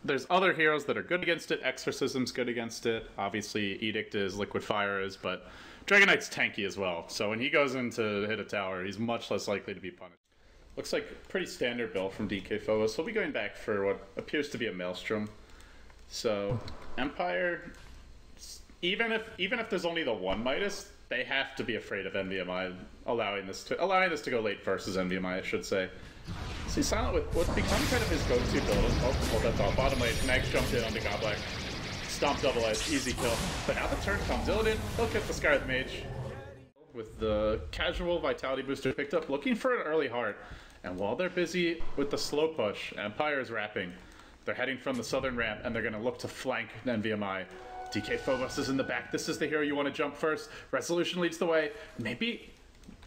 there's other heroes that are good against it. Exorcism's good against it. Obviously, Edict is, Liquid Fire is, but Dragon Knight's tanky as well. So when he goes in to hit a tower, he's much less likely to be punished. Looks like a pretty standard build from DK Phobos. He'll be going back for what appears to be a Maelstrom. So Empire, even if there's only the one Midas, they have to be afraid of NVMI allowing this to go late versus NVMI, I should say. See, Silent with what's become kind of his go-to build. Oh, that's all. Bottom lane, Max jumped in on the Godblack. Stomp double edge, easy kill. But now the turn comes. Illidan, he'll get the Scarlet Mage. With the casual Vitality booster picked up, looking for an early heart. And while they're busy with the slow push, Empire is wrapping. They're heading from the southern ramp, and they're going to look to flank NVMI. DK Phobos is in the back. This is the hero you want to jump first. Resolution leads the way. Maybe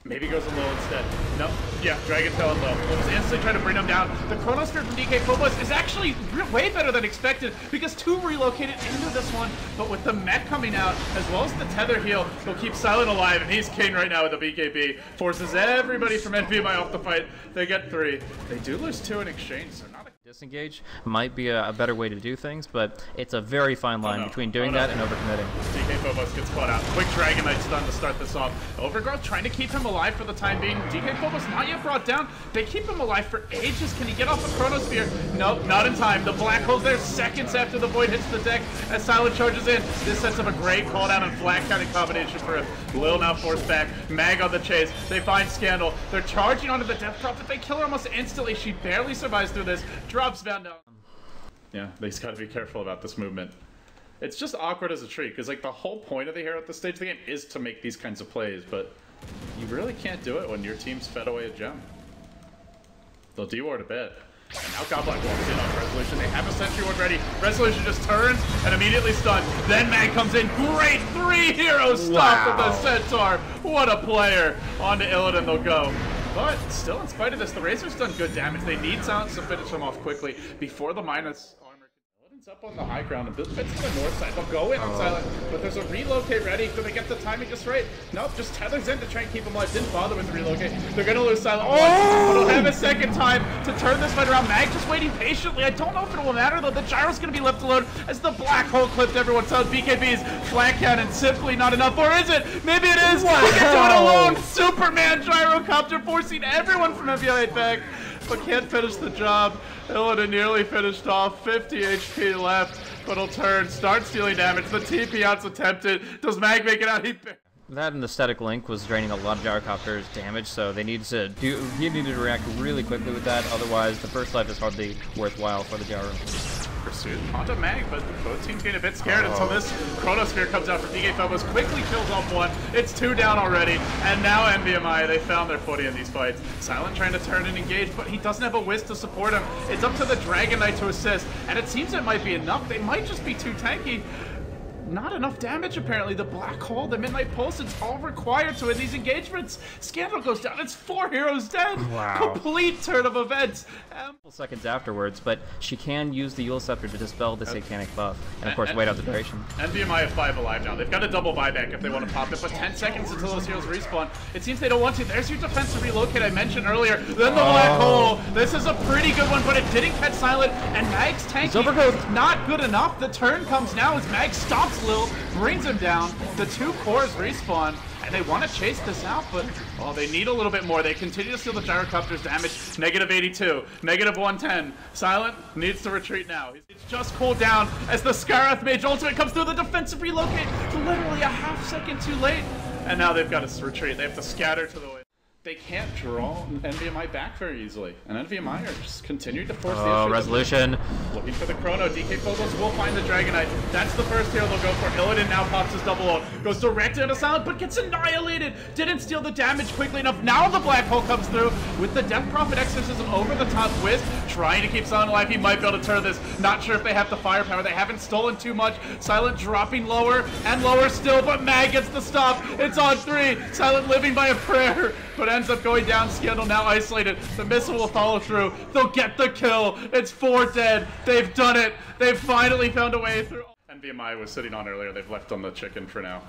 goes a low instead. No, yeah, Dragon Tail and low. We'll just instantly try to bring him down. The Chronosphere from DK Phobos is actually way better than expected because 2 relocated into this one, but with the mech coming out, as well as the tether heal, he'll keep Silent alive, and he's king right now with the BKB. Forces everybody from NVMI off the fight. They get 3. They do lose 2 in exchange, so not a... Disengage might be a better way to do things, but it's a very fine line between doing that and overcommitting. DK Phobos gets caught out. Quick Dragon Knight stun to start this off. Overgrowth trying to keep him alive for the time being. DK Phobos not yet brought down. They keep him alive for ages. Can he get off the Chronosphere? Nope, not in time. The Black Hole's there seconds after the Void hits the deck as Silent charges in. This sets up a great call down and flag counting combination for him. Lil now forced back. Mag on the chase. They find Scandal. They're charging onto the Death Prophet. They kill her almost instantly. She barely survives through this. Drops down. Yeah, they just gotta be careful about this movement. It's just awkward as a tree, because like the whole point of the hero at this stage of the game is to make these kinds of plays, but you really can't do it when your team's fed away a gem. They'll deward a bit. And now Godblack walks in on Resolution. They have a Sentry Ward ready. Resolution just turns and immediately stunned. Then Mag comes in. Great 3 heroes stop with the Centaur. What a player. On to Illidan they'll go. But still, in spite of this, the Razor's done good damage. They need Silence to finish him off quickly before the minus armor. Illidan's up on the high ground and fits to the north side. They'll go in on Silent, but there's a relocate ready. Do they get the timing just right? Nope, just tethers in to try and keep him alive. Didn't bother with the relocate. They're going to lose Silent once, but they'll have a second time to turn this fight around. Mag just waiting patiently. I don't know if it will matter, though. The Gyro's going to be left alone as the Black Hole clipped everyone's out. BKB's flag cannon simply not enough. Or is it? Maybe it is. Wow. He can do it alone. Superman Gyrocopter forcing everyone from FBI back, but can't finish the job. Illidan nearly finished off. 50 HP left, but he'll turn, start stealing damage. The TP out's attempted. Does Mag make it out? That and the static link was draining a lot of Gyrocopter's damage, so he needed to react really quickly with that, otherwise the first life is hardly worthwhile for the Gyro. Pursued onto Mag, but both teams getting a bit scared until this Chronosphere comes out from DK Phobos, quickly kills off 1. It's 2 down already, and now NVMI, they found their footing in these fights. Silent trying to turn and engage, but he doesn't have a Wiz to support him. It's up to the Dragon Knight to assist, and it seems it might be enough. They might just be too tanky. Not enough damage, apparently. The Black Hole, the Midnight Pulse, it's all required to win these engagements. Scandal goes down. It's 4 heroes dead. Wow. Complete turn of events. Seconds afterwards, but she can use the Yule Scepter to dispel the satanic buff, and of course wait out the duration. NVMI have 5 alive now. They've got a double buyback if they want to pop it, but 10 seconds until those heroes respawn. It seems they don't want to. There's your defensive relocate I mentioned earlier. Then the Black Hole. This is a pretty good one, but it didn't catch Silent, and Mag's tanky. Not good enough. The turn comes now as Mag stomps Lil, brings him down. The 2 cores respawn, and they want to chase this out, but they need a little bit more. They continue to steal the Gyrocopter's damage. Negative 82, negative 110. Silent needs to retreat now. It's just cooled down as the Scarlet Mage ultimate comes through. The defensive relocate, literally a half second too late. And now they've got to retreat. They have to scatter to the way. They can't draw NVMI back very easily, and NVMI are just continuing to force the issue. Resolution. Looking for the Chrono. DK Phobos will find the Dragon Knight. That's the first hero they'll go for. Illidan now pops his double ult. Goes directly into Silent, but gets annihilated. Didn't steal the damage quickly enough. Now the Black Hole comes through with the Death Prophet Exorcism over the top. Wiz trying to keep Silent alive. He might be able to turn this. Not sure if they have the firepower. They haven't stolen too much. Silent dropping lower and lower still, but Mag gets the stop. It's on 3. Silent living by a prayer, but ends up going down. Scandal now isolated. The missile will follow through. They'll get the kill. It's 4 dead. They've done it. They've finally found a way through. NVMI was sitting on earlier. They've left on the chicken for now.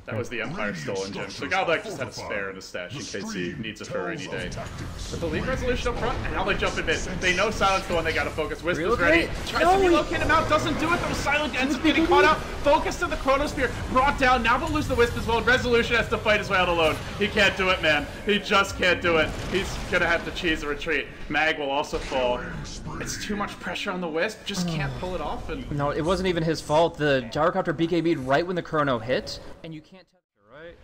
That was the Empire stolen gem. So Godlike just had a spare in his stash in case he needs it for a rainy day. But the lead resolution up front, and now they jump in mid. They know Silent's the one they gotta focus. Wisp is ready. Tries to relocate him out, doesn't do it though. Silent ends up getting caught out. Focus to the Chronosphere, brought down. Now they'll lose the Wisp as well. Resolution has to fight his way out alone. He can't do it, man. He just can't do it. He's gonna have to cheese a retreat. Mag will also fall. It's too much pressure on the Wisp. Just can't pull it off. And no, it wasn't even his fault. The Gyrocopter BKB'd right when the Chrono hit, and you can't tell, right?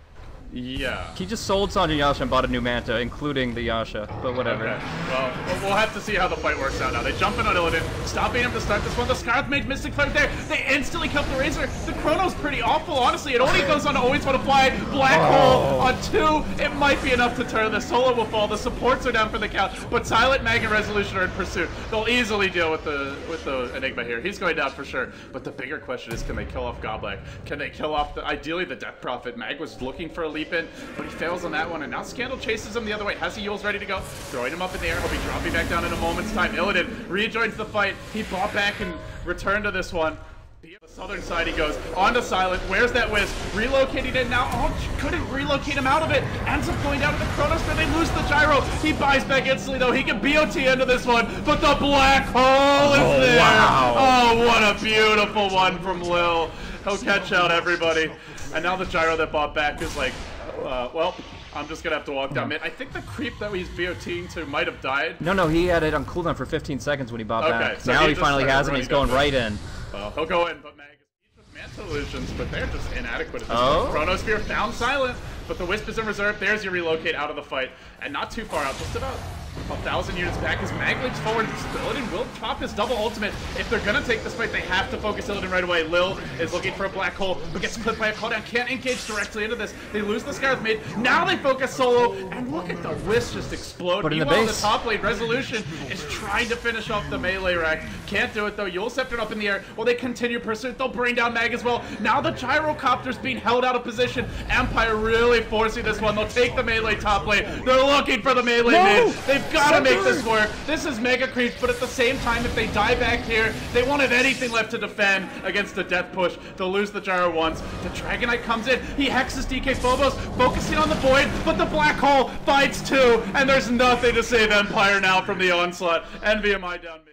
Yeah. He just sold Sanjay Yasha and bought a new Manta, including the Yasha, but whatever. Okay. Well, we'll have to see how the fight works out now. They jump in on Illidan, stopping him to start this one. The Scarlet Mage Mystic Flare there. They instantly kill the Razor. The Chrono's pretty awful, honestly. It only goes on to always want to fly. Black Hole on 2. It might be enough to turn. The Solo will fall. The supports are down for the count, but Silent, Mag, and Resolution are in pursuit. They'll easily deal with the Enigma here. He's going down for sure. But the bigger question is, can they kill off Godlike? Can they kill off ideally the Death Prophet? Mag was looking for a leap in, but he fails on that one, and now Scandal chases him the other way. Has the Yules ready to go? Throwing him up in the air. He'll be dropping back down in a moment's time. Illidan rejoins the fight. He bought back and returned to this one. The southern side he goes. On to Silent. Where's that Wisp? Relocating it now. Oh, couldn't relocate him out of it. Ends up going down to the Chronosphere. They lose the gyro. He buys back instantly though. He can BOT into this one, but the black hole is there. Wow. Oh, what a beautiful one from Lil. He'll catch out everybody. And now the gyro that bought back is like, well, I'm just gonna have to walk down mid. I think the creep that he's BOTing to might have died. No, he had it on cooldown for 15 seconds when he bought back. So now he finally has it, and he's going right in. Well, he'll go in, but Mag is with Manta illusions, but they're just inadequate at this point. Chronosphere found Silent, but the Wisp is in reserve. There's your relocate out of the fight, and not too far out, just about 1,000 units back as Mag leaps forward. Illidan will pop his double ultimate. If they're gonna take this fight, they have to focus Illidan right away. Lil is looking for a black hole, but gets clipped by a cooldown. Can't engage directly into this. They lose the Scarlet Mage. Now they focus Solo, and look at the Wisp just explode. Meanwhile, the top lane, Resolution, is trying to finish off the melee rack. Can't do it though. Yule Scepter up in the air. Well, they continue pursuit. They'll bring down Mag as well. Now the Gyrocopter's being held out of position. Empire really forcing this one. They'll take the melee top lane. They're looking for the melee mid. They've got to make this work. This is mega creeps, but at the same time, if they die back here, they won't have anything left to defend against the death push. They'll lose the gyro once. The Dragon Knight comes in. He hexes DK Phobos, focusing on the void, but the black hole fights too, and there's nothing to save Empire now from the onslaught. NVMI down mid.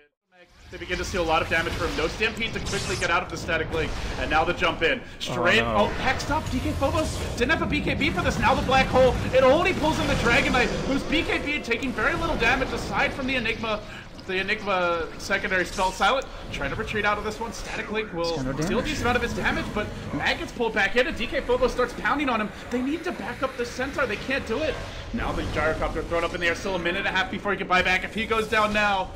They begin to steal a lot of damage from him. No Stampede to quickly get out of the static link. And now the jump in. Straight, hexed up. DK Phobos didn't have a BKB for this. Now the black hole. It only pulls in the Dragon Knight, who's BKB taking very little damage aside from the Enigma. The Enigma secondary spell. Silent trying to retreat out of this one. Static Link will steal a decent amount of his damage, but Mag gets pulled back in and DK Phobos starts pounding on him. They need to back up the Centaur. They can't do it. Now the Gyrocopter thrown up in the air. Still a minute and a half before he can buy back. If he goes down now,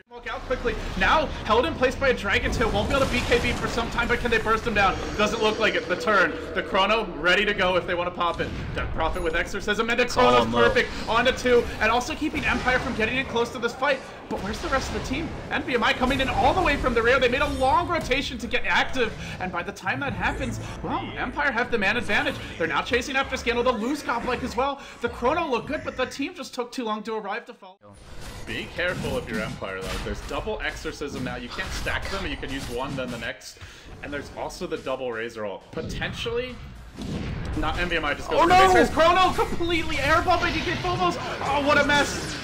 smoke out quickly. Now held in place by a Dragon's Tail. Won't be able to BKB for some time, but can they burst him down? Doesn't look like it. The turn. The Chrono ready to go if they want to pop it. Death Prophet with Exorcism, and the Chrono's perfect. On to 2, and also keeping Empire from getting in close to this fight. But where's the rest of the team? NVMI coming in all the way from the rear. They made a long rotation to get active, and by the time that happens, well, Empire have the man advantage. They're now chasing after Scandal. They'll lose Godlike as well. The Chrono looked good, but the team just took too long to arrive to fall. Be careful if you're Empire, though. There's double Exorcism now. You can't stack them. You can use one, then the next. And there's also the double Razor ult. Potentially, not NVMI just goes for Razor's Chrono completely airball by DK Phobos. Oh, what a mess.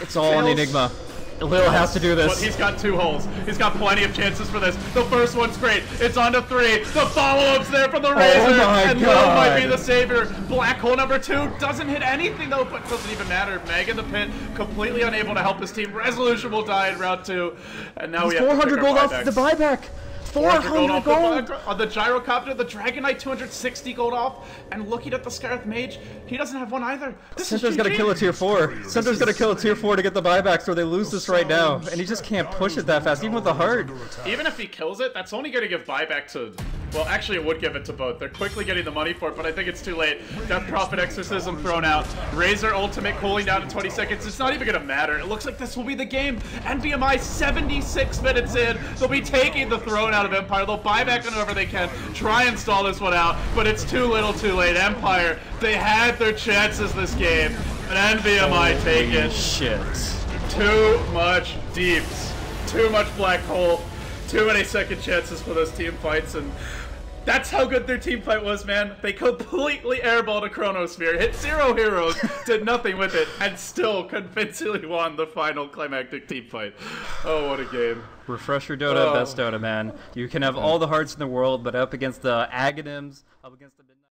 It's all on the Enigma. Lil has to do this. But he's got 2 holes. He's got plenty of chances for this. The first one's great. It's on to 3. The follow-up's there from the Razor. And Lil might be the savior. Black hole number 2 doesn't hit anything though, but doesn't even matter. Meg in the pit, completely unable to help his team. Resolution will die in round 2. And now we have 400 gold off the buyback. 400 gold on the Gyrocopter, the Dragon Knight 260 gold off, and looking at the Scarlet Mage, he doesn't have one either. Centaur's gonna kill a tier 4. Centaur's gonna kill a tier 4 to get the buybacks, or they lose this right now, and he just can't push it that fast, even with the hard. Even if he kills it, that's only gonna give buyback to. Well, actually, it would give it to both. They're quickly getting the money for it, but I think it's too late. Death Prophet Exorcism thrown out. Razor ultimate cooling down in 20 seconds. It's not even gonna matter. It looks like this will be the game. NVMI 76 minutes in. They'll be taking the throne out of Empire. They'll buy back whenever they can. Try and stall this one out, but it's too little too late. Empire, they had their chances this game, and NVMI take it. Shit. Too much deeps. Too much black hole. Too many second chances for those team fights, and That's how good their team fight was, man. They completely airballed a Chronosphere, hit 0 heroes, did nothing with it, and still convincingly won the final climactic team fight. Oh, what a game. Refresher Dota, best Dota, man. You can have all the hearts in the world, but up against the Aghanim's, up against the